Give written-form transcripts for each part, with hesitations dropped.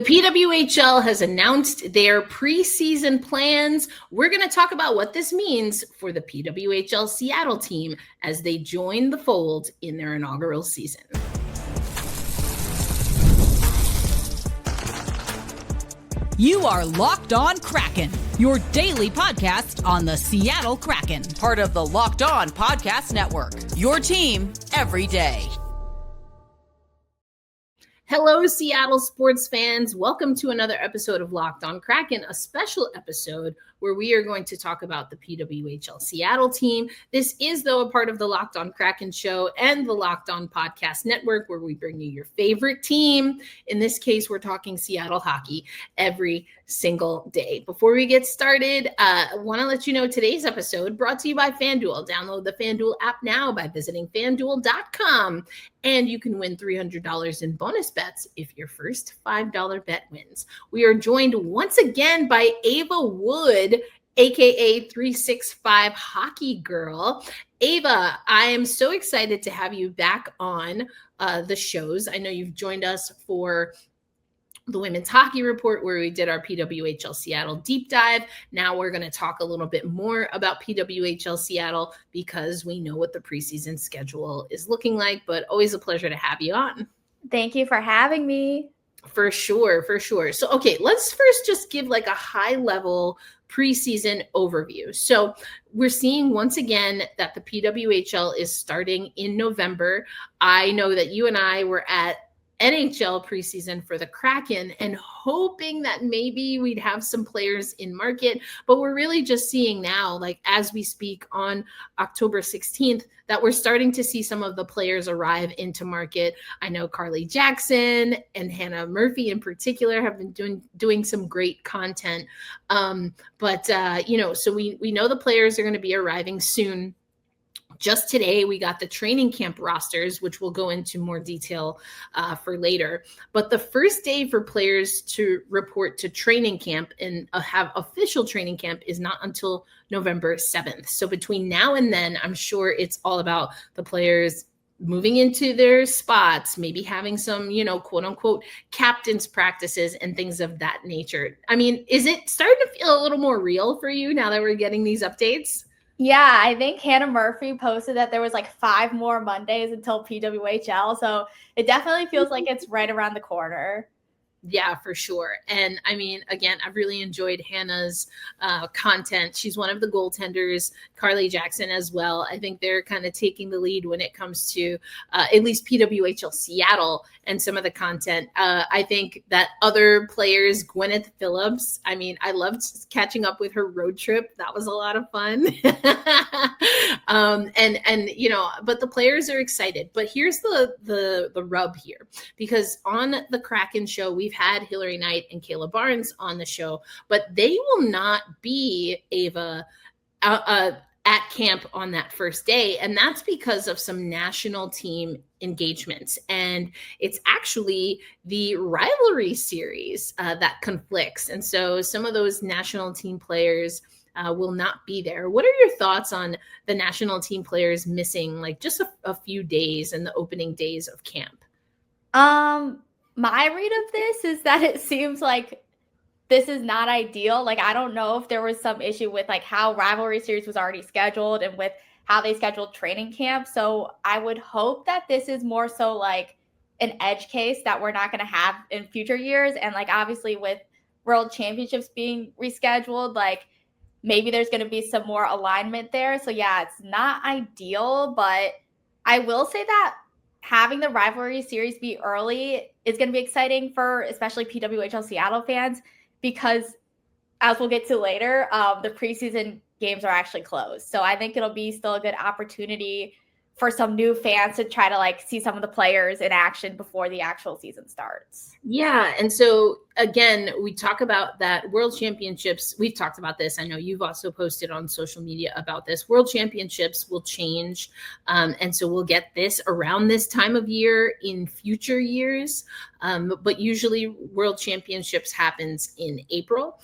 PWHL has announced their preseason plans. We're going to talk about what this means for the PWHL Seattle team as they join the fold in their inaugural season. You are Locked On Kraken, your daily podcast on the Seattle Kraken, part of the Locked On Podcast Network, your team every day. Hello, Seattle sports fans. Welcome to another episode of Locked On Kraken, a special episode where we are going to talk about the PWHL Seattle team. This is, though, a part of the Locked On Kraken show and the Locked On Podcast Network, where we bring you your favorite team. In this case, we're talking Seattle hockey every single day. Before we get started, I want to let you know today's episode brought to you by FanDuel. Download the FanDuel app now by visiting FanDuel.com, and you can win $300 in bonus bets if your first $5 bet wins. We are joined once again by Ava Wood, aka 365 Hockey Girl. Ava, I am so excited to have you back on the shows. I know you've joined us for the Women's Hockey Report, where we did our PWHL Seattle deep dive. Now we're going to talk a little bit more about PWHL Seattle because we know what the preseason schedule is looking like, but always a pleasure to have you on. Thank you for having me. For sure. So, okay, let's first just give like a high level preseason overview. So we're seeing once again that the PWHL is starting in November. I know that you and I were at NHL preseason for the Kraken and hoping that maybe we'd have some players in market, but we're really just seeing now, like as we speak on October 16th, that we're starting to see some of the players arrive into market. I know Carly Jackson and Hannah Murphy in particular have been doing some great content. So we know the players are going to be arriving soon. Just today, we got the training camp rosters, which we'll go into more detail for later. But the first day for players to report to training camp and have official training camp is not until November 7th. So between now and then, I'm sure it's all about the players moving into their spots, maybe having some, quote unquote, captain's practices and things of that nature. I mean, is it starting to feel a little more real for you now that we're getting these updates? Yeah, I think Hannah Murphy posted that there was like 5 more Mondays until PWHL. So it definitely feels like it's right around the corner. Yeah, for sure. And I mean, again, I've really enjoyed Hannah's content. She's one of the goaltenders, Carly Jackson as well. I think they're kind of taking the lead when it comes to at least PWHL Seattle and some of the content. I think that other players, Gwyneth Phillips, I mean, I loved catching up with her road trip. That was a lot of fun. But the players are excited. But here's the rub here, because on the Kraken show, we've had Hillary Knight and Kayla Barnes on the show, but they will not be, Ava, at camp on that first day. And that's because of some national team engagements. And it's actually the rivalry series that conflicts. And so some of those national team players will not be there. What are your thoughts on the national team players missing like just a few days in the opening days of camp? My read of this is that it seems like this is not ideal. Like, I don't know if there was some issue with like how rivalry series was already scheduled and with how they scheduled training camp. So I would hope that this is more so like an edge case that we're not going to have in future years. And like, obviously with world championships being rescheduled, like maybe there's going to be some more alignment there. So yeah, it's not ideal, but I will say that having the rivalry series be early is going to be exciting for especially PWHL Seattle fans, because as we'll get to later, the preseason games are actually closed. So I think it'll be still a good opportunity for some new fans to try to like see some of the players in action before the actual season starts. Yeah. And so again, we talk about that World Championships. We've talked about this. I know you've also posted on social media about this. World Championships will change. And so we'll get this around this time of year in future years. But usually World Championships happens in April,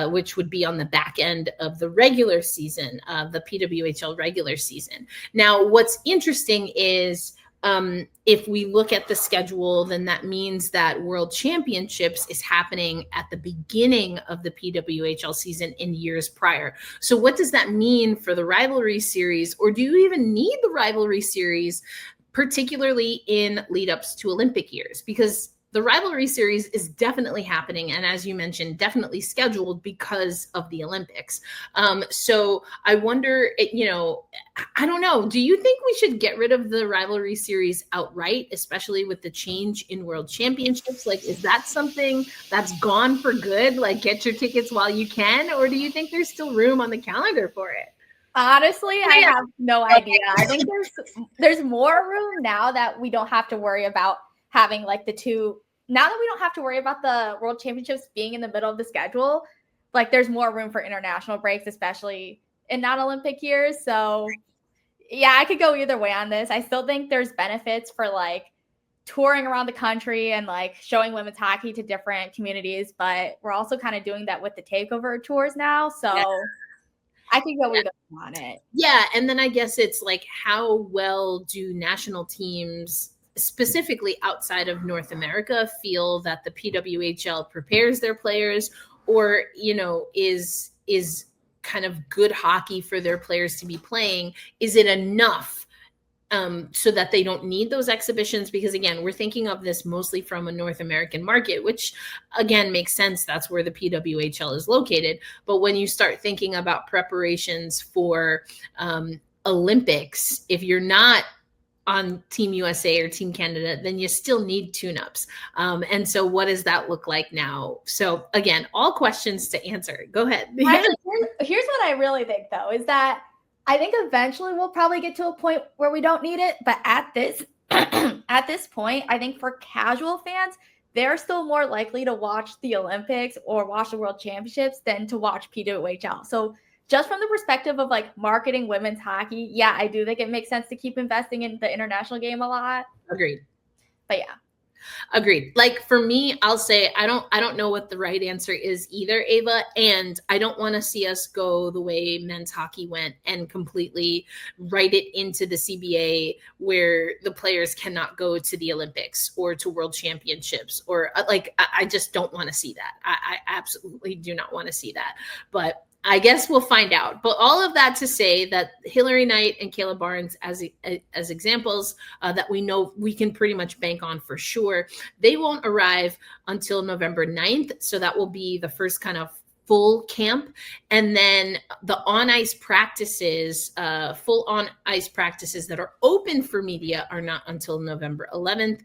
which would be on the back end of the regular season, the PWHL regular season. Now, what's interesting is If we look at the schedule, then that means that World Championships is happening at the beginning of the PWHL season in years prior. So what does that mean for the rivalry series? Or do you even need the rivalry series, particularly in lead ups to Olympic years? Because the rivalry series is definitely happening, and as you mentioned, definitely scheduled because of the Olympics. So I wonder, I don't know. Do you think we should get rid of the rivalry series outright, especially with the change in World Championships? Like, is that something that's gone for good? Like, get your tickets while you can, or do you think there's still room on the calendar for it? Honestly, I have no idea. I think there's more room now that we don't have to worry about having like now that we don't have to worry about the World Championships being in the middle of the schedule, like there's more room for international breaks, especially in non-Olympic years. So yeah, I could go either way on this. I still think there's benefits for like touring around the country and like showing women's hockey to different communities, but we're also kind of doing that with the takeover tours now. So I could go either way on it. Yeah. And then I guess it's like, how well do national teams, specifically outside of North America, feel that the PWHL prepares their players, or, is kind of good hockey for their players to be playing? Is it enough so that they don't need those exhibitions? Because again, we're thinking of this mostly from a North American market, which again makes sense. That's where the PWHL is located. But when you start thinking about preparations for Olympics, if you're not on Team USA or Team Canada, then you still need tune-ups. And so what does that look like now? So again, all questions to answer. Go ahead. Here's what I really think, though, is that I think eventually we'll probably get to a point where we don't need it. But at this point, I think for casual fans, they're still more likely to watch the Olympics or watch the World Championships than to watch PWHL. So just from the perspective of like marketing women's hockey, yeah, I do think it makes sense to keep investing in the international game a lot. Agreed. But yeah. Agreed. Like for me, I'll say I don't know what the right answer is either, Ava, and I don't want to see us go the way men's hockey went and completely write it into the CBA where the players cannot go to the Olympics or to World Championships, or like I just don't want to see that. I absolutely do not want to see that. But I guess we'll find out. But all of that to say that Hillary Knight and Kayla Barnes as examples that we know we can pretty much bank on for sure, they won't arrive until November 9th. So that will be the first kind of full camp. And then the on-ice practices, full on-ice practices that are open for media are not until November 11th.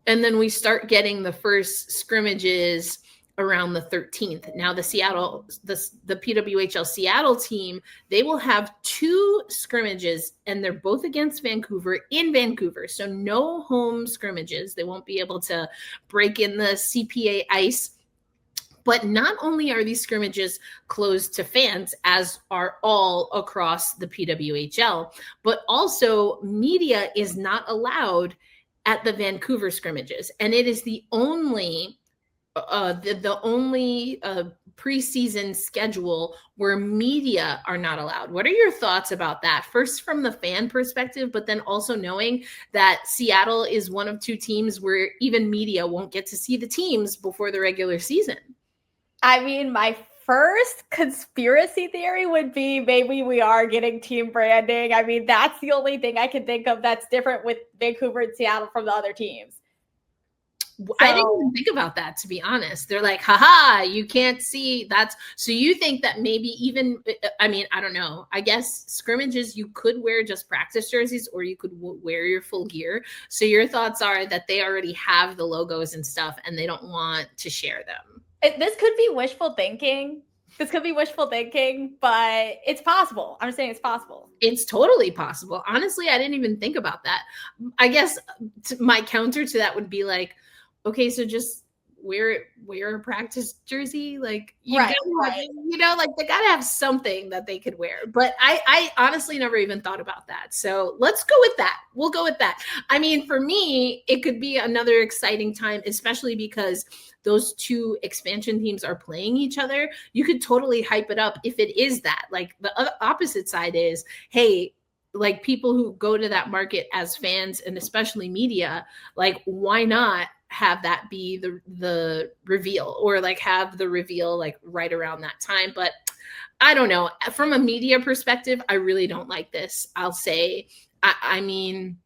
And then we start getting the first scrimmages around the 13th. Now the PWHL Seattle team, they will have 2 scrimmages, and they're both against Vancouver in Vancouver. So no home scrimmages. They won't be able to break in the CPA ice. But not only are these scrimmages closed to fans, as are all across the PWHL, but also media is not allowed at the Vancouver scrimmages. And it is the only preseason schedule where media are not allowed. What are your thoughts about that? First, from the fan perspective, but then also knowing that Seattle is one of 2 teams where even media won't get to see the teams before the regular season. I mean, my first conspiracy theory would be maybe we are getting team branding. I mean, that's the only thing I can think of that's different with Vancouver and Seattle from the other teams. So, I didn't even think about that, to be honest. They're like, haha, you can't see that's. So you think that maybe even, I mean, I don't know. I guess scrimmages, you could wear just practice jerseys or you could wear your full gear. So your thoughts are that they already have the logos and stuff and they don't want to share them. This could be wishful thinking. But it's possible. I'm saying it's possible. It's totally possible. Honestly, I didn't even think about that. I guess my counter to that would be like, okay, so just wear a practice jersey. Like, right. Like they got to have something that they could wear. But I honestly never even thought about that. So let's go with that. We'll go with that. I mean, for me, it could be another exciting time, especially because those 2 expansion teams are playing each other. You could totally hype it up if it is that. Like the opposite side is, hey, like people who go to that market as fans and especially media, like why not have that be the reveal, or like have the reveal like right around that time? But I don't know. From a media perspective, I really don't like this. I'll say, I mean,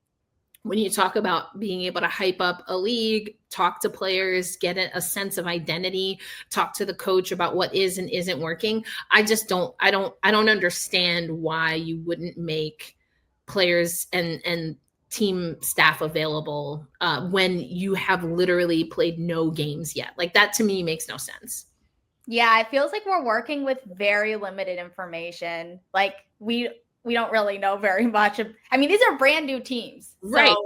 when you talk about being able to hype up a league, talk to players, get a sense of identity, talk to the coach about what is and isn't working, I don't understand why you wouldn't make players and team staff available when you have literally played no games yet. Like that to me makes no sense. Yeah, it feels like we're working with very limited information. Like we don't really know very much. I mean, these are brand new teams. So, right.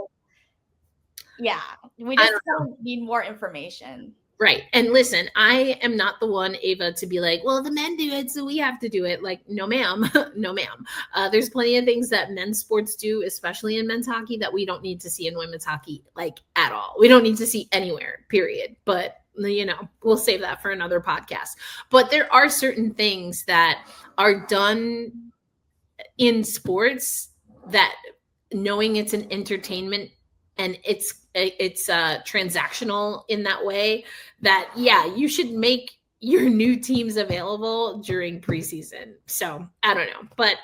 Yeah, we just need more information. Right. And listen, I am not the one, Ava, to be like, well, the men do it, so we have to do it. Like, no, ma'am. No, ma'am. There's plenty of things that men's sports do, especially in men's hockey, that we don't need to see in women's hockey, like at all. We don't need to see anywhere, period. But, you know, we'll save that for another podcast. But there are certain things that are done in sports that, knowing it's an entertainment and it's transactional in that way, that, yeah, you should make your new teams available during preseason. So I don't know, but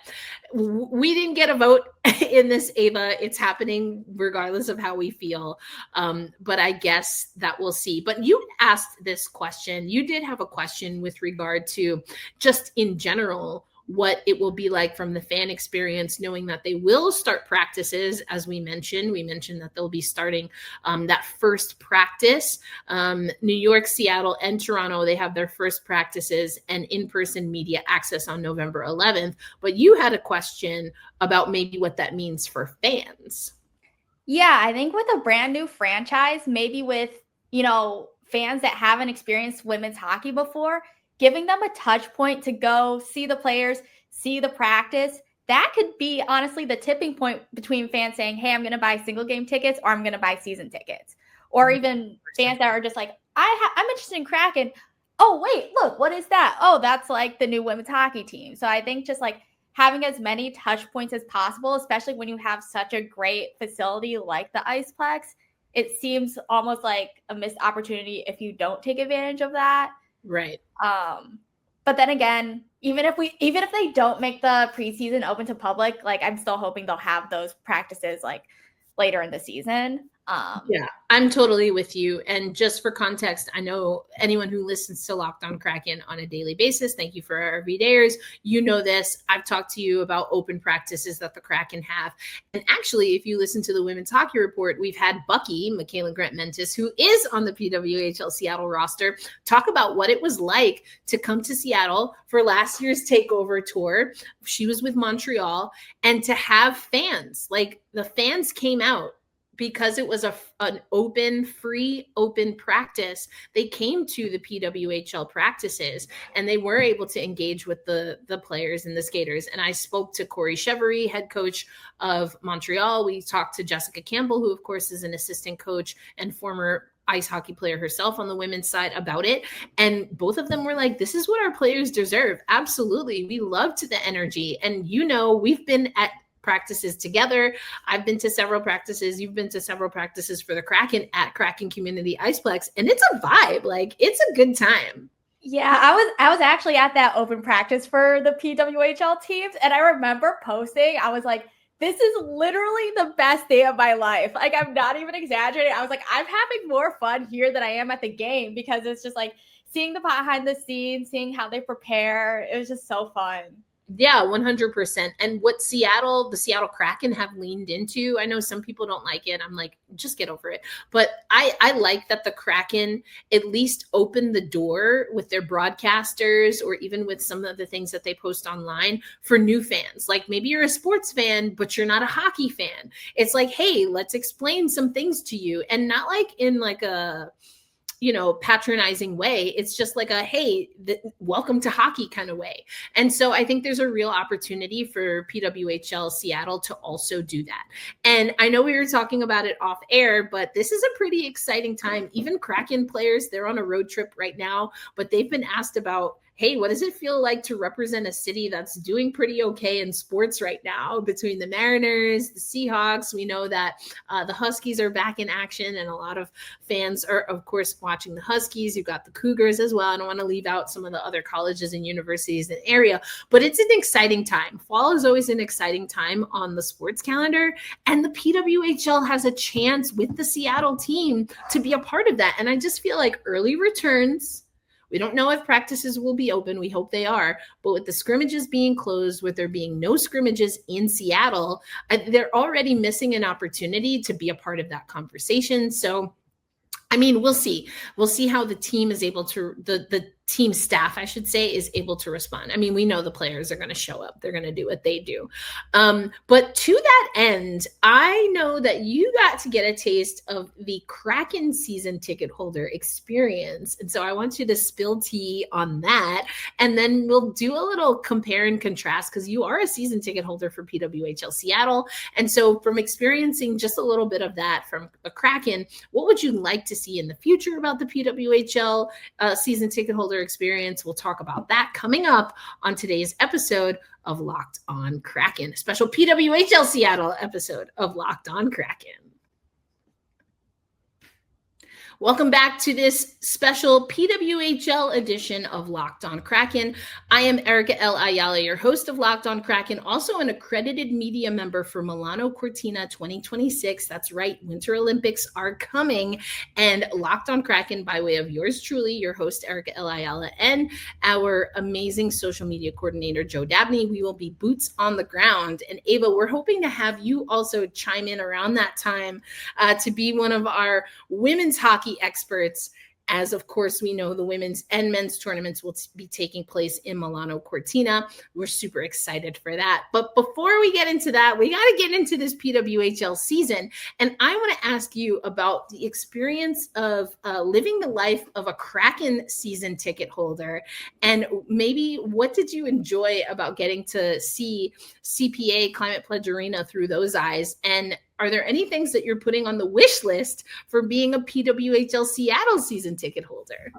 we didn't get a vote in this, Ava. It's happening regardless of how we feel. But I guess that we'll see. But you asked this question. You did have a question with regard to just in general what it will be like from the fan experience, knowing that they will start practices. As we mentioned that they'll be starting that first practice. New York, Seattle, and Toronto, they have their first practices and in-person media access on November 11th. But you had a question about maybe what that means for fans. Yeah, I think with a brand new franchise, maybe with, you know, fans that haven't experienced women's hockey before, giving them a touch point to go see the players, see the practice, that could be honestly the tipping point between fans saying, hey, I'm going to buy single game tickets or I'm going to buy season tickets. Or even fans that are just like, I'm interested in Kraken. Oh, wait, look, what is that? Oh, that's like the new women's hockey team. So I think just like having as many touch points as possible, especially when you have such a great facility like the Iceplex, it seems almost like a missed opportunity if you don't take advantage of that. Right. But then again, even if they don't make the preseason open to public, like I'm still hoping they'll have those practices like later in the season. Yeah, I'm totally with you. And just for context, I know anyone who listens to Locked on Kraken on a daily basis, thank you for our everydayers. You know this. I've talked to you about open practices that the Kraken have. And actually, if you listen to the Women's Hockey Report, we've had Bucky, Michaela Grant-Mentis, who is on the PWHL Seattle roster, talk about what it was like to come to Seattle for last year's takeover tour. She was with Montreal, and to have fans, like the fans came out because it was an free open practice. They came to the PWHL practices and they were able to engage with the players and the skaters. And I spoke to Corey Chevery, head coach of Montreal. We talked to Jessica Campbell, who of course is an assistant coach and former ice hockey player herself on the women's side, about it. And both of them were like, this is what our players deserve. Absolutely. We loved the energy. And, you know, we've been at practices together. I've been to several practices. You've been to several practices for the Kraken at Kraken Community Iceplex, and it's a vibe. Like, it's a good time. Yeah, I was actually at that open practice for the PWHL teams, and I remember posting, I was like, this is literally the best day of my life. Like, I'm not even exaggerating. I was like, I'm having more fun here than I am at the game, because it's just like seeing the behind the scenes, seeing how they prepare. It was just so fun. Yeah, 100%. And what the Seattle Kraken have leaned into, I know some people don't like it. I'm like, just get over it. But I like that the Kraken at least opened the door with their broadcasters, or even with some of the things that they post online, for new fans. Like, maybe you're a sports fan, but you're not a hockey fan. It's like, hey, let's explain some things to you. And not like in like a, you know, patronizing way. It's just like a, hey, welcome to hockey kind of way. And so I think there's a real opportunity for PWHL Seattle to also do that. And I know we were talking about it off air, but this is a pretty exciting time. Even Kraken players, they're on a road trip right now, but they've been asked about, hey, what does it feel like to represent a city that's doing pretty okay in sports right now? Between the Mariners, the Seahawks, we know that the Huskies are back in action, and a lot of fans are, of course, watching the Huskies. You've got the Cougars as well. I don't want to leave out some of the other colleges and universities in the area, but it's an exciting time. Fall is always an exciting time on the sports calendar, and the PWHL has a chance with the Seattle team to be a part of that. And I just feel like early returns, we don't know if practices will be open. We hope they are. But with the scrimmages being closed, with there being no scrimmages in Seattle, they're already missing an opportunity to be a part of that conversation. So, I mean, we'll see. We'll see how the team is able to, the team staff, I should say, is able to respond. I mean, we know the players are going to show up. They're going to do what they do. But to that end, I know that you got to get a taste of the Kraken season ticket holder experience. And so I want you to spill tea on that. And then we'll do a little compare and contrast, because you are a season ticket holder for PWHL Seattle. And so from experiencing just a little bit of that from a Kraken, what would you like to see in the future about the PWHL season ticket holder experience? We'll talk about that coming up on today's episode of Locked on Kraken, a special PWHL Seattle episode of Locked on Kraken. Welcome back to this special PWHL edition of Locked on Kraken. I am Erica L. Ayala, your host of Locked on Kraken, also an accredited media member for Milano Cortina 2026. That's right, Winter Olympics are coming. And Locked on Kraken, by way of yours truly, your host Erica L. Ayala, and our amazing social media coordinator, Joe Dabney, we will be boots on the ground. And Ava, we're hoping to have you also chime in around that time to be one of our women's hockey experts, as of course we know the women's and men's tournaments will be taking place in Milano Cortina. We're super excited for that. But before we get into that, we got to get into this PWHL season. And I want to ask you about the experience of living the life of a Kraken season ticket holder. And maybe what did you enjoy about getting to see CPA Climate Pledge Arena through those eyes? And are there any things that you're putting on the wish list for being a PWHL Seattle season ticket holder?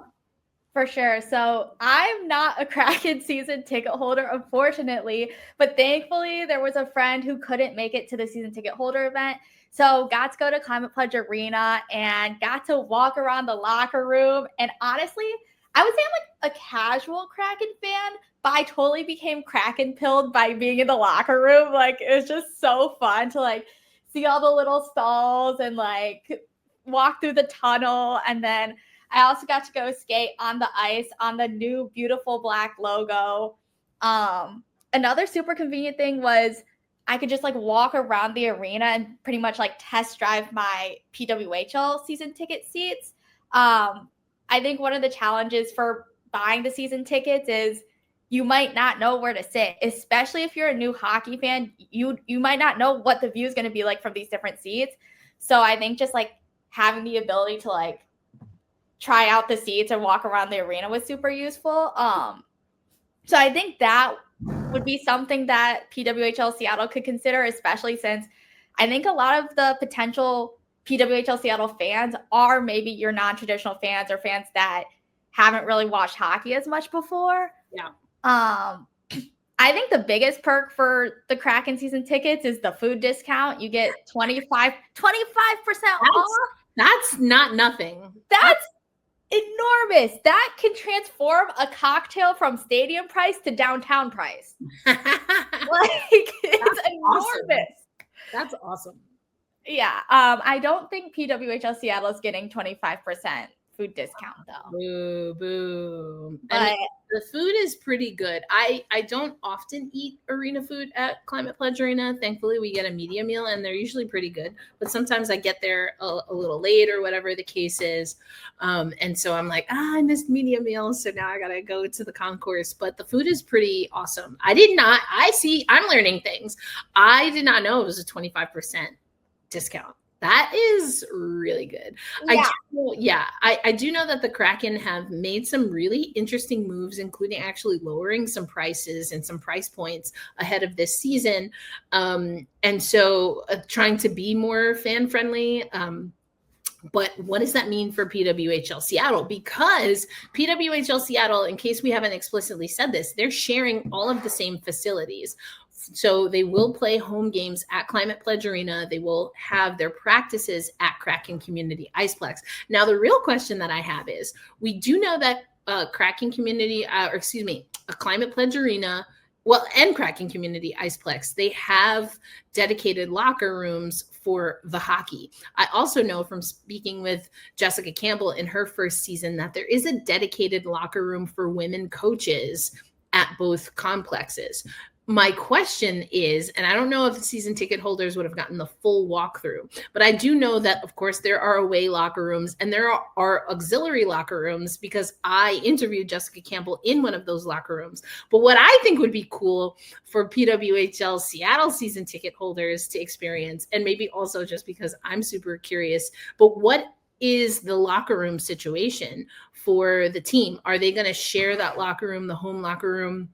For sure. So I'm not a Kraken season ticket holder, unfortunately, but thankfully there was a friend who couldn't make it to the season ticket holder event. So got to go to Climate Pledge Arena and got to walk around the locker room. And honestly, I would say I'm like a casual Kraken fan, but I totally became Kraken pilled by being in the locker room. Like, it was just so fun to like see all the little stalls and like walk through the tunnel. And then I also got to go skate on the ice on the new beautiful black logo. Another super convenient thing was I could just like walk around the arena and pretty much like test drive my PWHL season ticket seats. I think one of the challenges for buying the season tickets is you might not know where to sit, especially if you're a new hockey fan. You might not know what the view is going to be like from these different seats. So I think just like having the ability to like try out the seats and walk around the arena was super useful. So I think that would be something that PWHL Seattle could consider, especially since I think a lot of the potential PWHL Seattle fans are maybe your non-traditional fans or fans that haven't really watched hockey as much before. Yeah. I think the biggest perk for the Kraken season tickets is the food discount. You get 25% off. That's not nothing. That's enormous. That can transform a cocktail from stadium price to downtown price. Like, it's enormous. Awesome. That's awesome. Yeah. I don't think PWHL Seattle is getting 25% food discount though. Boo. But I mean, the food is pretty good. I don't often eat arena food at Climate Pledge Arena. Thankfully, we get a media meal and they're usually pretty good. But sometimes I get there a little late or whatever the case is. And so I'm like, I missed media meals. So now I got to go to the concourse. But the food is pretty awesome. I'm learning things. I did not know it was a 25% discount. That is really good. Yeah. I do know that the Kraken have made some really interesting moves, including actually lowering some prices and some price points ahead of this season. And so trying to be more fan friendly. But what does that mean for PWHL Seattle? Because PWHL Seattle, in case we haven't explicitly said this, they're sharing all of the same facilities. So they will play home games at Climate Pledge Arena. They will have their practices at Kraken Community Iceplex. Now, the real question that I have is, we do know that Kraken Community, a Climate Pledge Arena, and Kraken Community Iceplex, they have dedicated locker rooms for the hockey. I also know from speaking with Jessica Campbell in her first season that there is a dedicated locker room for women coaches at both complexes. My question is, and I don't know if the season ticket holders would have gotten the full walkthrough, but I do know that, of course, there are away locker rooms and there are auxiliary locker rooms, because I interviewed Jessica Campbell in one of those locker rooms. But what I think would be cool for PWHL Seattle season ticket holders to experience, and maybe also just because I'm super curious, but what is the locker room situation for the team? Are they going to share that locker room, the home locker room,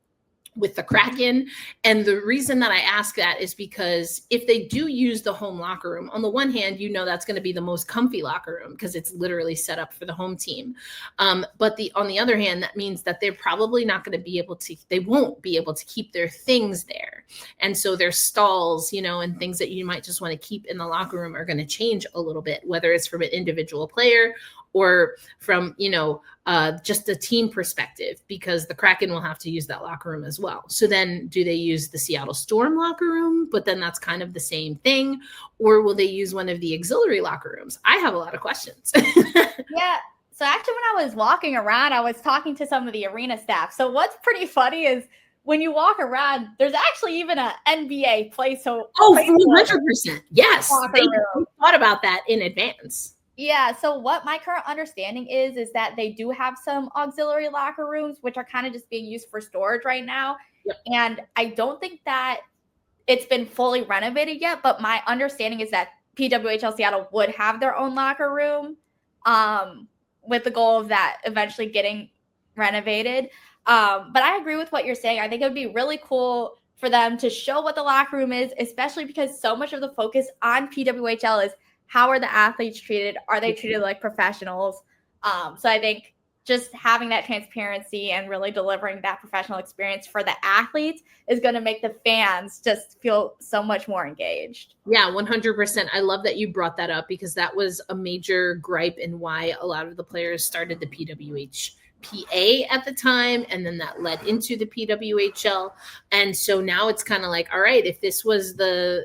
with the Kraken? And the reason that I ask that is because if they do use the home locker room, on the one hand, that's going to be the most comfy locker room because it's literally set up for the home team. But on the other hand, that means that they're probably not going to be able to, they won't be able to keep their things there. And so their stalls, and things that you might just want to keep in the locker room are going to change a little bit, whether it's from an individual player or from, just a team perspective, because the Kraken will have to use that locker room as well. So then do they use the Seattle Storm locker room? But then that's kind of the same thing. Or will they use one of the auxiliary locker rooms? I have a lot of questions. Yeah. So actually, when I was walking around, I was talking to some of the arena staff. So what's pretty funny is when you walk around, there's actually even an NBA place. So 100%. Yes. They thought about that in advance. Yeah, so what my current understanding is that they do have some auxiliary locker rooms, which are kind of just being used for storage right now. Yep. And I don't think that it's been fully renovated yet, but my understanding is that PWHL Seattle would have their own locker room with the goal of that eventually getting renovated. But I agree with what you're saying. I think it would be really cool for them to show what the locker room is, especially because so much of the focus on PWHL is how are the athletes treated? Are they treated like professionals? So I think just having that transparency and really delivering that professional experience for the athletes is going to make the fans just feel so much more engaged. Yeah, 100%. I love that you brought that up, because that was a major gripe in why a lot of the players started the PWHPA at the time, and then that led into the PWHL. And so now it's kind of like, all right, if this was the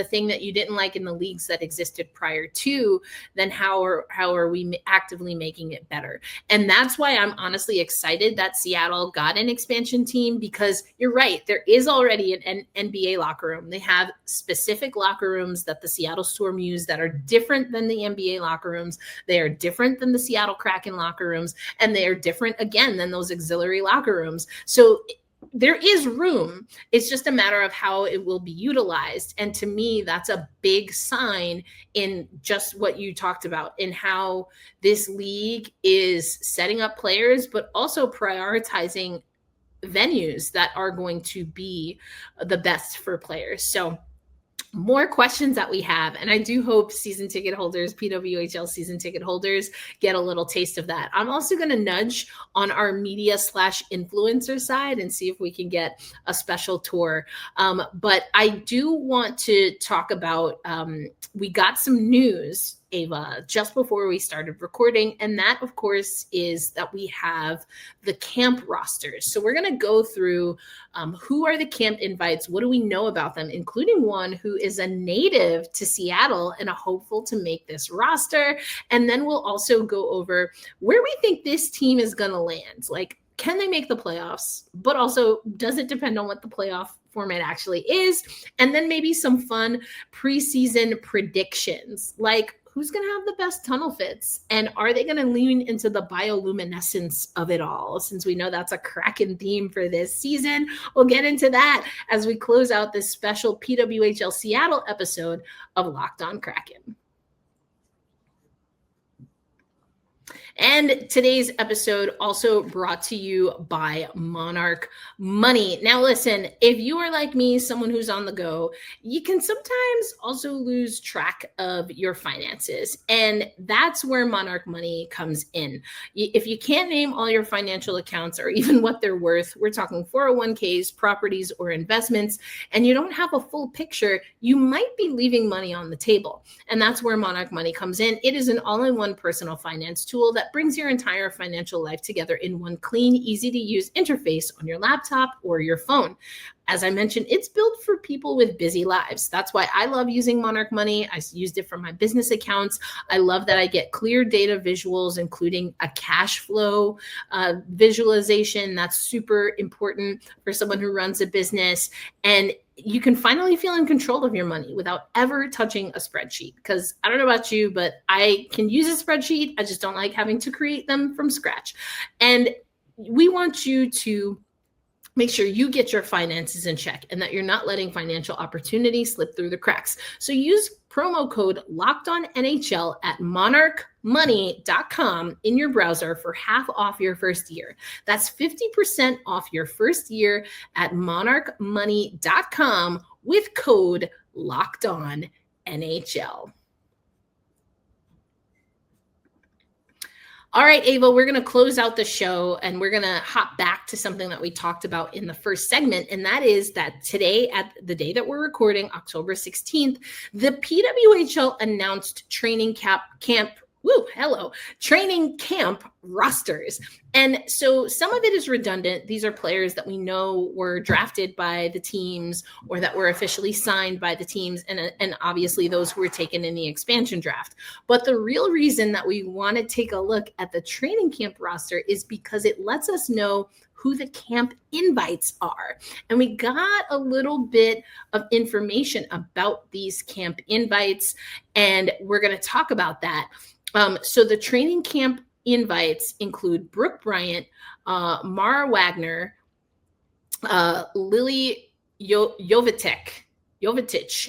thing that you didn't like in the leagues that existed prior to, then how are we actively making it better? And that's why I'm honestly excited that Seattle got an expansion team, because you're right, there is already an NBA locker room. They have specific locker rooms that the Seattle Storm use that are different than the NBA locker rooms. They are different than the Seattle Kraken locker rooms, and they are different again than those auxiliary locker rooms. So there is room. It's just a matter of how it will be utilized. And to me, that's a big sign in just what you talked about, in how this league is setting up players, but also prioritizing venues that are going to be the best for players. So more questions that we have, and I do hope season ticket holders, PWHL season ticket holders, get a little taste of that. I'm also going to nudge on our media/influencer side and see if we can get a special tour. But I do want to talk about, we got some news, Ava, just before we started recording. And that, of course, is that we have the camp rosters. So we're going to go through who are the camp invites, what do we know about them, including one who is a native to Seattle and a hopeful to make this roster. And then we'll also go over where we think this team is going to land. Like, can they make the playoffs? But also, does it depend on what the playoff format actually is? And then maybe some fun preseason predictions, like who's going to have the best tunnel fits? And are they going to lean into the bioluminescence of it all? Since we know that's a Kraken theme for this season, we'll get into that as we close out this special PWHL Seattle episode of Locked On Kraken. And today's episode also brought to you by Monarch Money. Now, listen, if you are like me, someone who's on the go, you can sometimes also lose track of your finances. And that's where Monarch Money comes in. If you can't name all your financial accounts or even what they're worth, we're talking 401ks, properties, or investments, and you don't have a full picture, you might be leaving money on the table. And that's where Monarch Money comes in. It is an all-in-one personal finance tool that brings your entire financial life together in one clean, easy to use interface on your laptop or your phone. As I mentioned, it's built for people with busy lives. That's why I love using Monarch Money. I used it for my business accounts. I love that I get clear data visuals, including a cash flow visualization. That's super important for someone who runs a business. And you can finally feel in control of your money without ever touching a spreadsheet. Because I don't know about you, but I can use a spreadsheet. I just don't like having to create them from scratch. And we want you to make sure you get your finances in check and that you're not letting financial opportunity slip through the cracks. So use promo code LOCKEDONNHL at monarchmoney.com in your browser for half off your first year. That's 50% off your first year at monarchmoney.com with code LOCKEDONNHL. All right, Ava, we're going to close out the show and we're going to hop back to something that we talked about in the first segment. And that is that today, at the day that we're recording, October 16th, the PWHL announced training camp rosters. And so some of it is redundant. These are players that we know were drafted by the teams or that were officially signed by the teams. And obviously those who were taken in the expansion draft. But the real reason that we want to take a look at the training camp roster is because it lets us know who the camp invites are. And we got a little bit of information about these camp invites, and we're going to talk about that. So the training camp invites include Brooke Bryant, Mara Wagner, Lily Jovicic,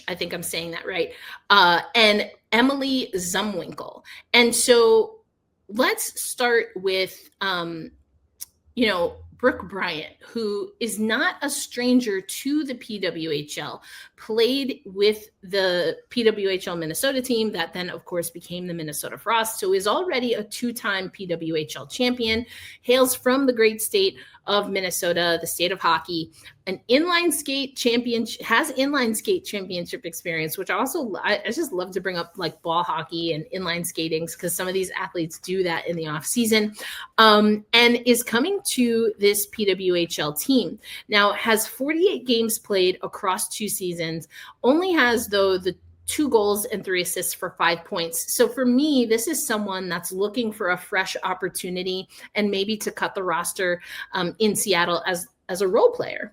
I think I'm saying that right, and Emily Zumwinkle. And so let's start with, Brooke Bryant, who is not a stranger to the PWHL, played with the PWHL Minnesota team that then, of course, became the Minnesota Frost. So is already a two-time PWHL champion, hails from the great state of Minnesota, the state of hockey, an inline skate champion, has inline skate championship experience, which I just love to bring up, like ball hockey and inline skating, because some of these athletes do that in the off season, and is coming to this PWHL team. Now has 48 games played across 2 seasons, only has though the 2 goals and 3 assists for 5 points. So for me, this is someone that's looking for a fresh opportunity and maybe to cut the roster in Seattle as a role player.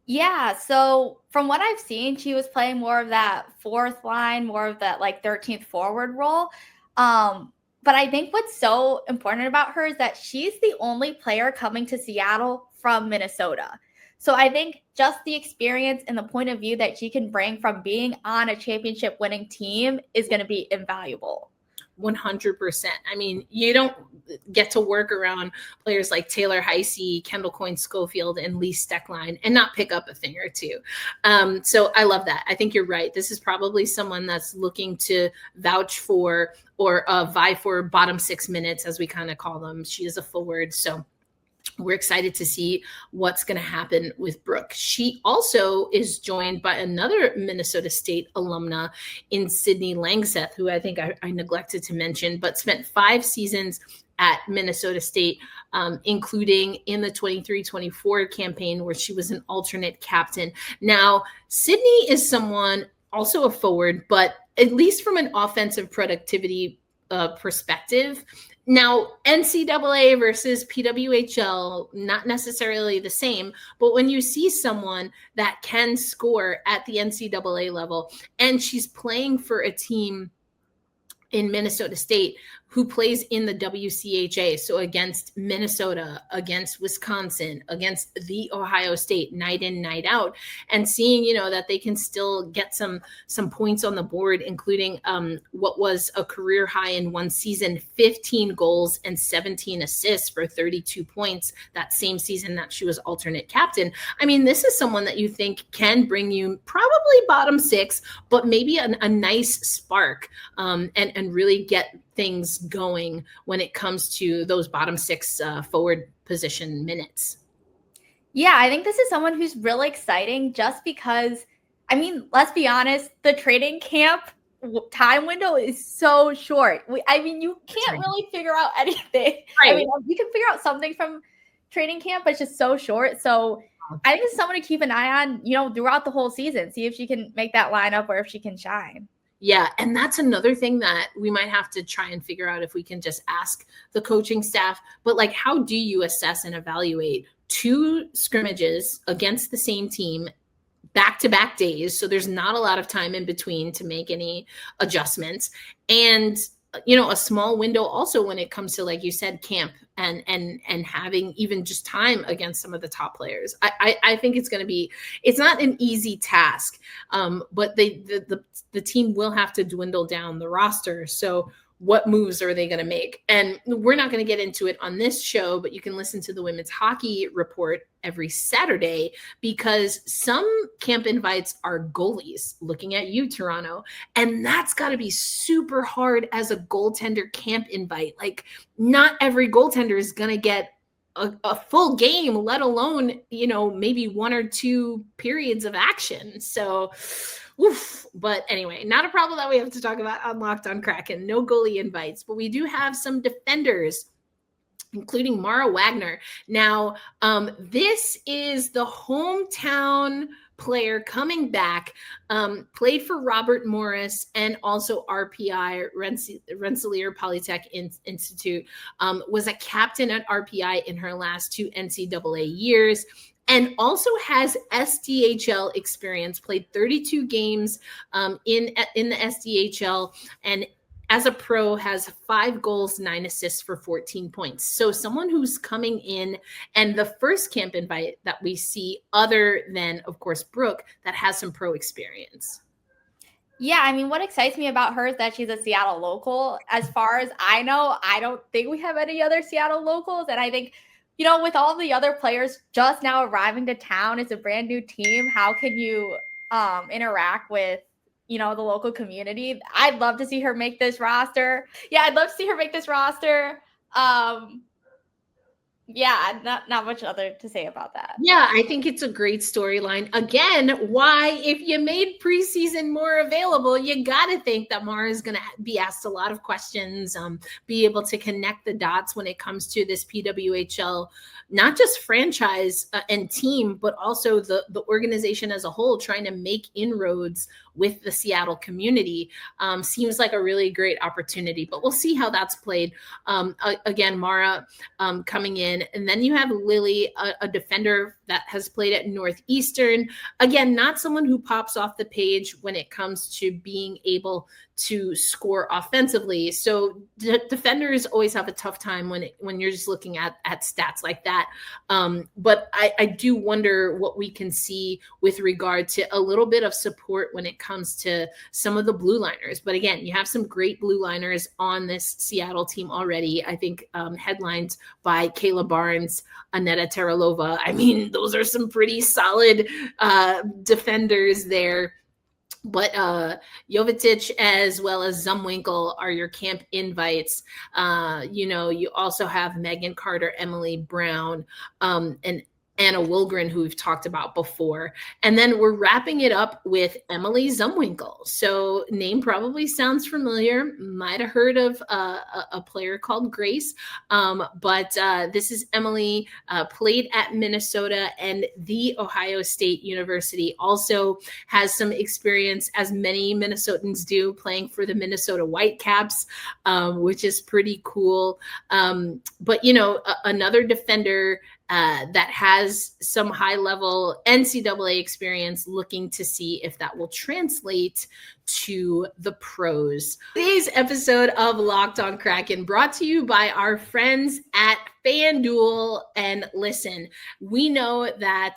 Yeah, so from what I've seen, she was playing more of that fourth line, more of that like 13th forward role. But I think what's so important about her is that she's the only player coming to Seattle from Minnesota. So I think just the experience and the point of view that she can bring from being on a championship winning team is going to be invaluable. 100%. I mean, you don't get to work around players like Taylor Heisey, Kendall Coyne-Schofield, and Lee Steckline and not pick up a thing or two. So I love that. I think you're right. This is probably someone that's looking to vouch for or vie for bottom 6 minutes, as we kind of call them. She is a forward. So we're excited to see what's going to happen with Brooke. She also is joined by another Minnesota State alumna in Sydney Langseth, who I think I neglected to mention, but spent 5 seasons at Minnesota State, including in the 23-24 campaign where she was an alternate captain. Now, Sydney is someone, also a forward, but at least from an offensive productivity perspective. Now, NCAA versus PWHL, not necessarily the same, but when you see someone that can score at the NCAA level, and she's playing for a team in Minnesota State who plays in the WCHA. So against Minnesota, against Wisconsin, against the Ohio State, night in, night out, and seeing, that they can still get some points on the board, including what was a career high in one season, 15 goals and 17 assists for 32 points that same season that she was alternate captain. I mean, this is someone that you think can bring you probably bottom six, but maybe a nice spark and really get things going when it comes to those bottom six forward position minutes. Yeah, I think this is someone who's really exciting just because, I mean, let's be honest, the training camp time window is so short. You can't really figure out anything. Right. I mean, you can figure out something from training camp, but it's just so short. So I think it's someone to keep an eye on, throughout the whole season, see if she can make that lineup or if she can shine. Yeah, and that's another thing that we might have to try and figure out if we can just ask the coaching staff. But like, how do you assess and evaluate 2 scrimmages against the same team back-to-back days? So there's not a lot of time in between to make any adjustments. And a small window also when it comes to, like you said, camp and having even just time against some of the top players. I think it's not an easy task, but the team will have to dwindle down the roster. So what moves are they going to make? And we're not going to get into it on this show, but you can listen to the Women's Hockey Report every Saturday, because some camp invites are goalies. Looking at you, Toronto. And that's got to be super hard as a goaltender camp invite. Like, not every goaltender is going to get a full game, let alone, maybe 1 or 2 periods of action. So, oof. But anyway, not a problem that we have to talk about on Locked on Kraken. No goalie invites, but we do have some defenders, including Mara Wagner. Now, this is the hometown player coming back, played for Robert Morris and also RPI, Rensselaer Polytech Institute, was a captain at RPI in her last 2 NCAA years, and also has SDHL experience, played 32 games in the SDHL, and as a pro has 5 goals, 9 assists for 14 points. So someone who's coming in, and the first camp invite that we see, other than, of course, Brooke, that has some pro experience. Yeah, I mean, what excites me about her is that she's a Seattle local. As far as I know, I don't think we have any other Seattle locals. And I think, with all the other players just now arriving to town, it's a brand new team. How can you interact with, the local community? I'd love to see her make this roster. Yeah, I'd love to see her make this roster. Yeah, not much other to say about that. Yeah, I think it's a great storyline. Again, why, if you made preseason more available, you got to think that Mara is going to be asked a lot of questions, be able to connect the dots when it comes to this PWHL, not just franchise and team, but also the organization as a whole, trying to make inroads with the Seattle community. Seems like a really great opportunity, but we'll see how that's played. Again, Mara coming in. And then you have Lily, a defender that has played at Northeastern. Again, not someone who pops off the page when it comes to being able to score offensively. So defenders always have a tough time when you're just looking at stats like that. But I do wonder what we can see with regard to a little bit of support when it comes to some of the blue liners. But again, you have some great blue liners on this Seattle team already. I think headlined by Kayla Barnes, Aneta Teralova. I mean, those are some pretty solid defenders there. But Jovetic as well as Zumwinkle are your camp invites. You also have Megan Carter, Emily Brown, and Anna Wilgren, who we've talked about before. And then we're wrapping it up with Emily Zumwinkle. So name probably sounds familiar. Might have heard of a player called Grace. But this is Emily, played at Minnesota and the Ohio State University. Also has some experience, as many Minnesotans do, playing for the Minnesota Whitecaps, which is pretty cool. But, another defender that has some high-level NCAA experience, looking to see if that will translate to the pros. Today's episode of Locked on Kraken brought to you by our friends at FanDuel. And listen, we know that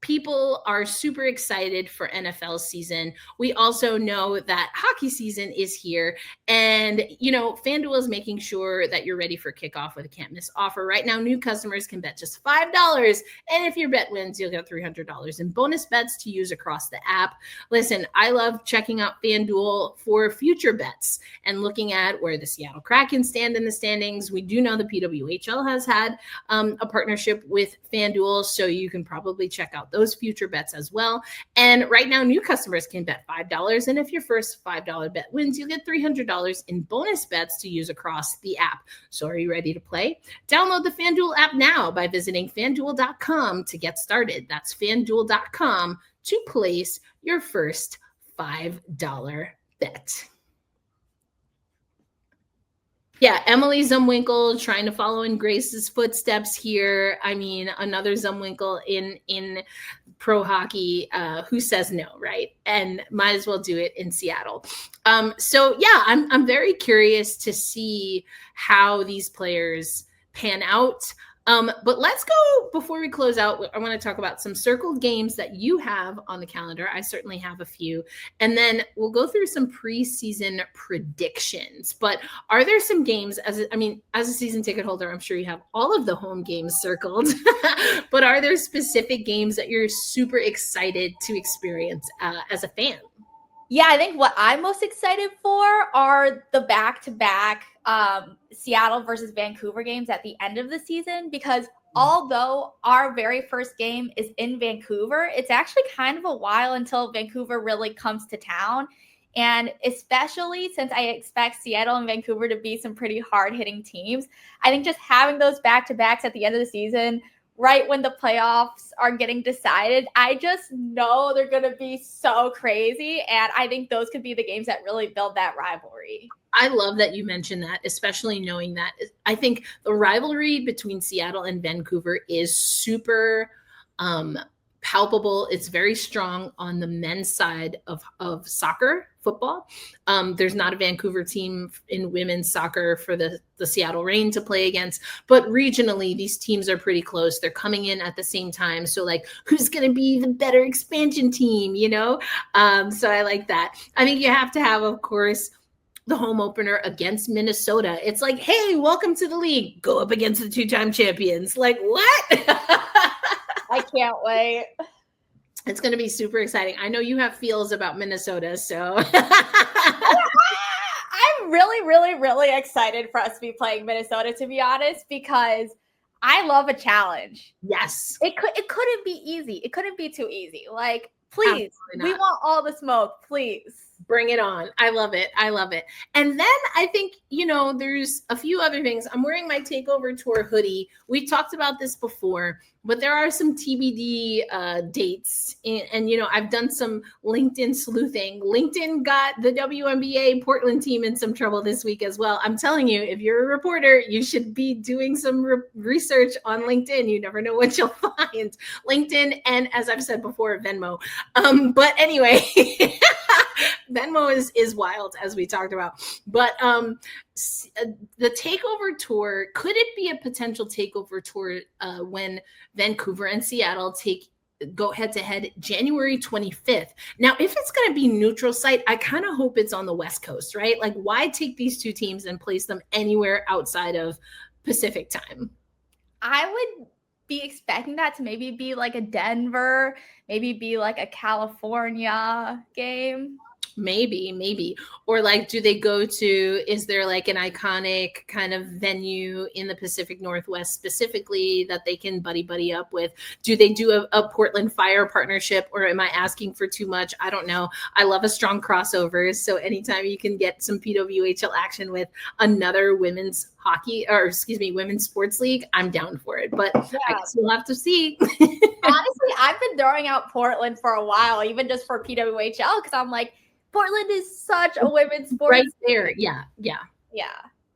people are super excited for NFL season. We also know that hockey season is here. And, FanDuel is making sure that you're ready for kickoff with a can't miss offer. Right now, new customers can bet just $5. And if your bet wins, you'll get $300 in bonus bets to use across the app. Listen, I love checking out FanDuel for future bets and looking at where the Seattle Kraken stand in the standings. We do know the PWHL has had a partnership with FanDuel, so you can probably check out those future bets as well. And right now, new customers can bet $5. And if your first $5 bet wins, you'll get $300 in bonus bets to use across the app. So are you ready to play? Download the FanDuel app now by visiting FanDuel.com to get started. That's FanDuel.com to place your first $5 bet. Yeah, Emily Zumwinkle trying to follow in Grace's footsteps here. I mean, another Zumwinkle in pro hockey. Who says no, right? And might as well do it in Seattle. So yeah, I'm very curious to see how these players pan out. But let's go, before we close out, I want to talk about some circled games that you have on the calendar. I certainly have a few. And then we'll go through some preseason predictions. But are there some games, as a season ticket holder, I'm sure you have all of the home games circled. But are there specific games that you're super excited to experience as a fan? Yeah, I think what I'm most excited for are the back-to-back Seattle versus Vancouver games at the end of the season, because although our very first game is in Vancouver, it's actually kind of a while until Vancouver really comes to town. And especially since I expect Seattle and Vancouver to be some pretty hard-hitting teams, I think just having those back-to-backs at the end of the season, right when the playoffs are getting decided, I just know they're going to be so crazy. And I think those could be the games that really build that rivalry. I love that you mentioned that, especially knowing that I think the rivalry between Seattle and Vancouver is super palpable. It's very strong on the men's side of soccer, football. There's not a Vancouver team in women's soccer for the Seattle Reign to play against, but regionally, these teams are pretty close. They're coming in at the same time. So like, who's going to be the better expansion team, So I like that. I think you have to have, of course, the home opener against Minnesota. It's like, hey, welcome to the league. Go up against the two-time champions. Like, what? I can't wait. It's going to be super exciting. I know you have feels about Minnesota, so. I'm really, really, really excited for us to be playing Minnesota, to be honest, because I love a challenge. Yes. It couldn't be easy. It couldn't be too easy. Like, please, we want all the smoke, please. Bring it on. I love it. I love it. And then I think, there's a few other things. I'm wearing my TakeOver Tour hoodie. We talked about this before, but there are some TBD dates. And, I've done some LinkedIn sleuthing. LinkedIn got the WNBA Portland team in some trouble this week as well. I'm telling you, if you're a reporter, you should be doing some research on LinkedIn. You never know what you'll find. LinkedIn and, as I've said before, Venmo. But anyway, Venmo is wild, as we talked about. But the TakeOver Tour, could it be a potential TakeOver Tour when Vancouver and Seattle go head-to-head January 25th? Now, if it's going to be neutral site, I kind of hope it's on the West Coast, right? Like, why take these two teams and place them anywhere outside of Pacific time? I would be expecting that to maybe be like a Denver, maybe be like a California game. Maybe. Or like, do they go to, is there like an iconic kind of venue in the Pacific Northwest specifically that they can buddy up with? Do they do a Portland Fire partnership, or am I asking for too much? I don't know. I love a strong crossover. So anytime you can get some PWHL action with another women's sports league, I'm down for it. But yeah. I guess we'll have to see. Honestly, I've been throwing out Portland for a while, even just for PWHL, because I'm like, Portland is such a women's sport. Right there. Yeah.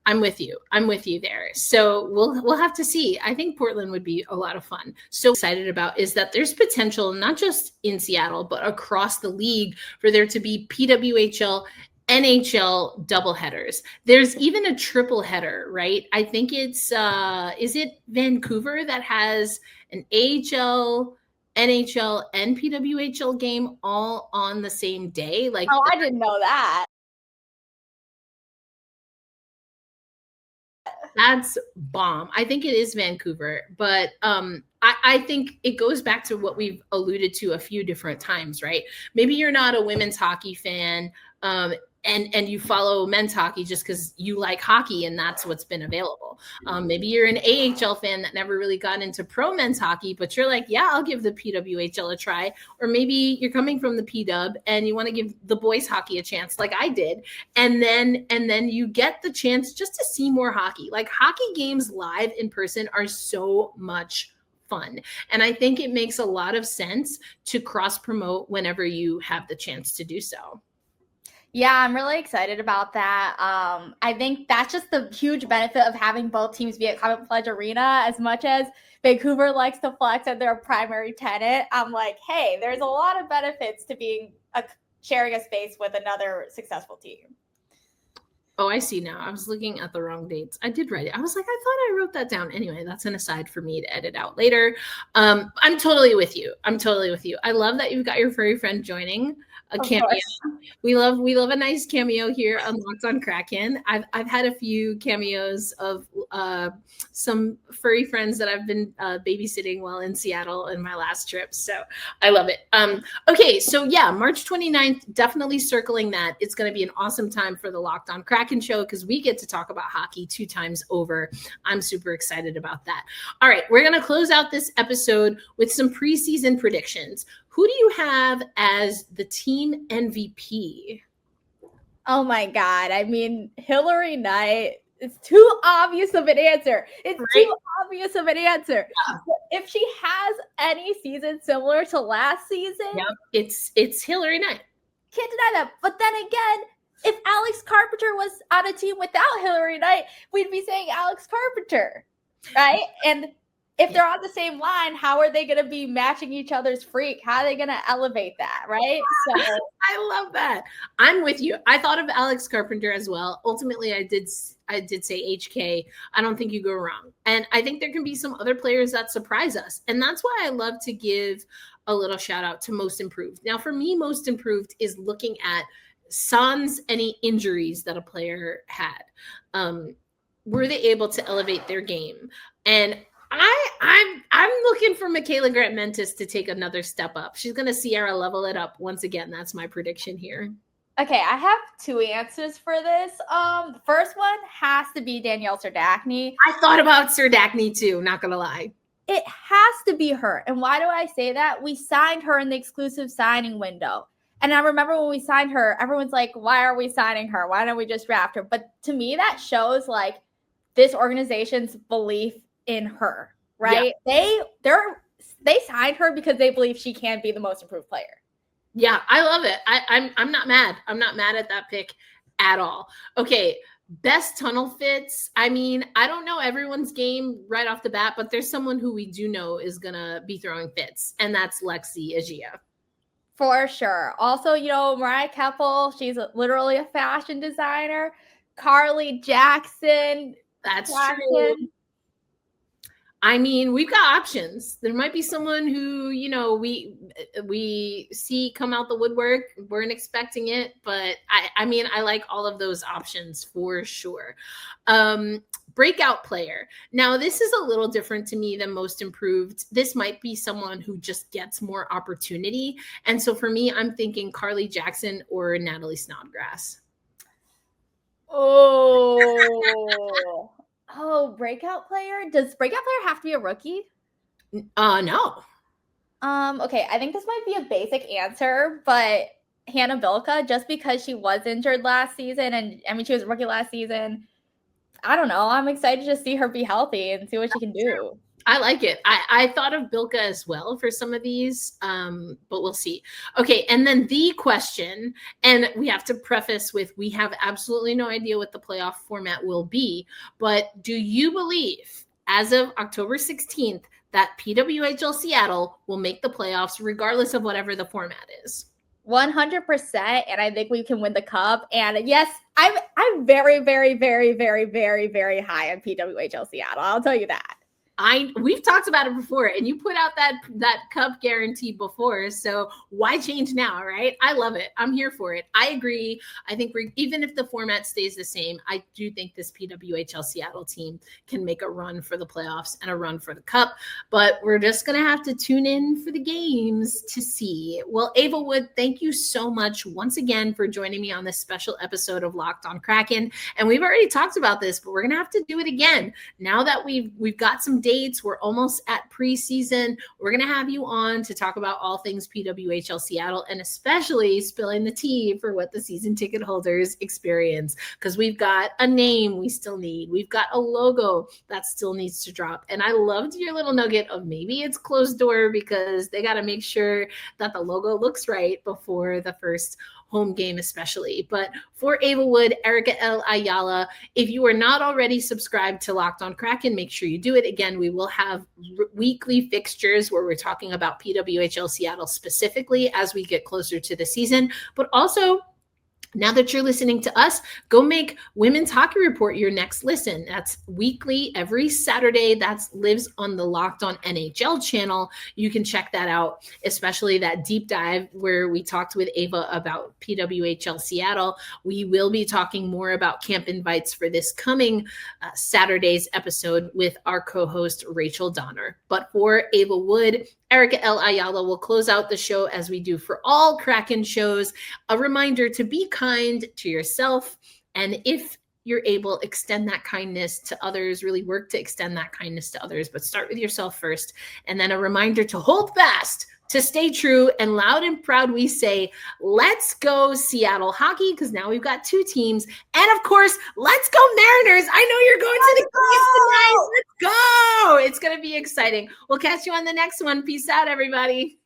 I'm with you. I'm with you there. So we'll have to see. I think Portland would be a lot of fun. So excited about is that there's potential not just in Seattle, but across the league for there to be PWHL NHL doubleheaders. There's even a triple header, right? I think it's is it Vancouver that has an AHL, NHL, and PWHL game all on the same day? Like, oh, I didn't know that. that's bomb. I think it is Vancouver, but I think it goes back to what we've alluded to a few different times, right? Maybe you're not a women's hockey fan, and you follow men's hockey just because you like hockey and that's what's been available. Maybe you're an AHL fan that never really got into pro men's hockey, but you're like, yeah, I'll give the PWHL a try. Or maybe you're coming from the PW and you want to give the boys hockey a chance, like I did, and then you get the chance just to see more hockey. Like, hockey games live in person are so much fun, and I think it makes a lot of sense to cross promote whenever you have the chance to do so. Yeah, I'm really excited about that. I think that's just the huge benefit of having both teams be at Common Pledge Arena. As much as Vancouver likes to flex at their primary tenant, I'm like, hey, there's a lot of benefits to being sharing a space with another successful team. Oh, I see now. I was looking at the wrong dates. I did write it. I was like, I thought I wrote that down. Anyway, that's an aside for me to edit out later. I'm totally with you. I love that you've got your furry friend joining a cameo. We love a nice cameo here on Locked on Kraken. I've had a few cameos of some furry friends that I've been babysitting while in Seattle in my last trip. So I love it. Okay, so yeah, March 29th, definitely circling that. It's going to be an awesome time for the Locked on Kraken show because we get to talk about hockey 2 times over. I'm super excited about that. All right, we're going to close out this episode with some preseason predictions. Who do you have as the team MVP? Oh my God. I mean, Hilary Knight, it's too obvious of an answer. It's right? Too obvious of an answer. Yeah. If she has any season similar to last season, yep, it's Hilary Knight. Can't deny that. But then again, if Alex Carpenter was on a team without Hilary Knight, we'd be saying Alex Carpenter, right? And if they're on the same line, how are they going to be matching each other's freak? How are they going to elevate that, right? So I love that. I'm with you. I thought of Alex Carpenter as well. Ultimately, I did say HK. I don't think you go wrong. And I think there can be some other players that surprise us. And that's why I love to give a little shout out to Most Improved. Now, for me, Most Improved is looking at sans any injuries that a player had. Were they able to elevate their game? And I'm looking for Michaela Grant-Mentis to take another step up. She's going to Sierra level it up once again. That's my prediction here. Okay, I have 2 answers for this. The first one has to be Danielle Serdachny. I thought about Serdachny too, not going to lie. It has to be her. And why do I say that? We signed her in the exclusive signing window. And I remember when we signed her, everyone's like, why are we signing her? Why don't we just draft her? But to me, that shows like this organization's belief in her, right? Yeah. They signed her because they believe she can be the most improved player. Yeah, I love it. I'm not mad. I'm not mad at that pick at all. Okay, best tunnel fits. I mean, I don't know everyone's game right off the bat, but there's someone who we do know is gonna be throwing fits, and that's Lexi Agia. For sure. Also, Mariah Keppel, she's literally a fashion designer. Carly Jackson. That's true. I mean, we've got options. There might be someone who, we see come out the woodwork. Weren't expecting it, but I mean, I like all of those options for sure. Breakout player. Now, this is a little different to me than Most Improved. This might be someone who just gets more opportunity. And so for me, I'm thinking Carly Jackson or Natalie Snodgrass. Oh, breakout player? Does breakout player have to be a rookie? No. Okay, I think this might be a basic answer, but Hannah Bilka, just because she was injured last season, and I mean, she was a rookie last season. I don't know. I'm excited to see her be healthy and see what she can do. I like it. I thought of Bilka as well for some of these, but we'll see. Okay, and then the question, and we have to preface with, we have absolutely no idea what the playoff format will be, but do you believe, as of October 16th, that PWHL Seattle will make the playoffs regardless of whatever the format is? 100%, and I think we can win the cup. And yes, I'm very, very, very, very, very, very high on PWHL Seattle. I'll tell you that. We've talked about it before, and you put out that cup guarantee before, so why change now, right? I love it. I'm here for it. I agree. I think even if the format stays the same, I do think this PWHL Seattle team can make a run for the playoffs and a run for the cup, but we're just going to have to tune in for the games to see. Well, Ava Wood, thank you so much once again for joining me on this special episode of Locked on Kraken, and we've already talked about this, but we're going to have to do it again. Now that we've got some dates, we're almost at preseason. We're going to have you on to talk about all things PWHL Seattle, and especially spilling the tea for what the season ticket holders experience, because we've got a name we still need. We've got a logo that still needs to drop. And I loved your little nugget of maybe it's closed door because they got to make sure that the logo looks right before the first home game especially. But for Ava Wood, Erica L. Ayala, if you are not already subscribed to Locked on Kraken, make sure you do it. Again, we will have weekly fixtures where we're talking about PWHL Seattle specifically as we get closer to the season, but also now that you're listening to us, go make Women's Hockey Report your next listen. That's weekly, every Saturday. That lives on the Locked On NHL channel. You can check that out, especially that deep dive where we talked with Ava about PWHL Seattle. We will be talking more about camp invites for this coming Saturday's episode with our co-host, Rachel Donner. But for Ava Wood, Erica L. Ayala will close out the show as we do for all Kraken shows. A reminder to be kind to yourself, and if you're able, extend that kindness to others. Really work to extend that kindness to others, but start with yourself first. And then a reminder to hold fast, to stay true, and loud and proud we say, let's go Seattle hockey, because now we've got two teams. And of course, let's go Mariners. I know you're going to the games tonight. Let's go. It's going to be exciting. We'll catch you on the next one. Peace out, everybody.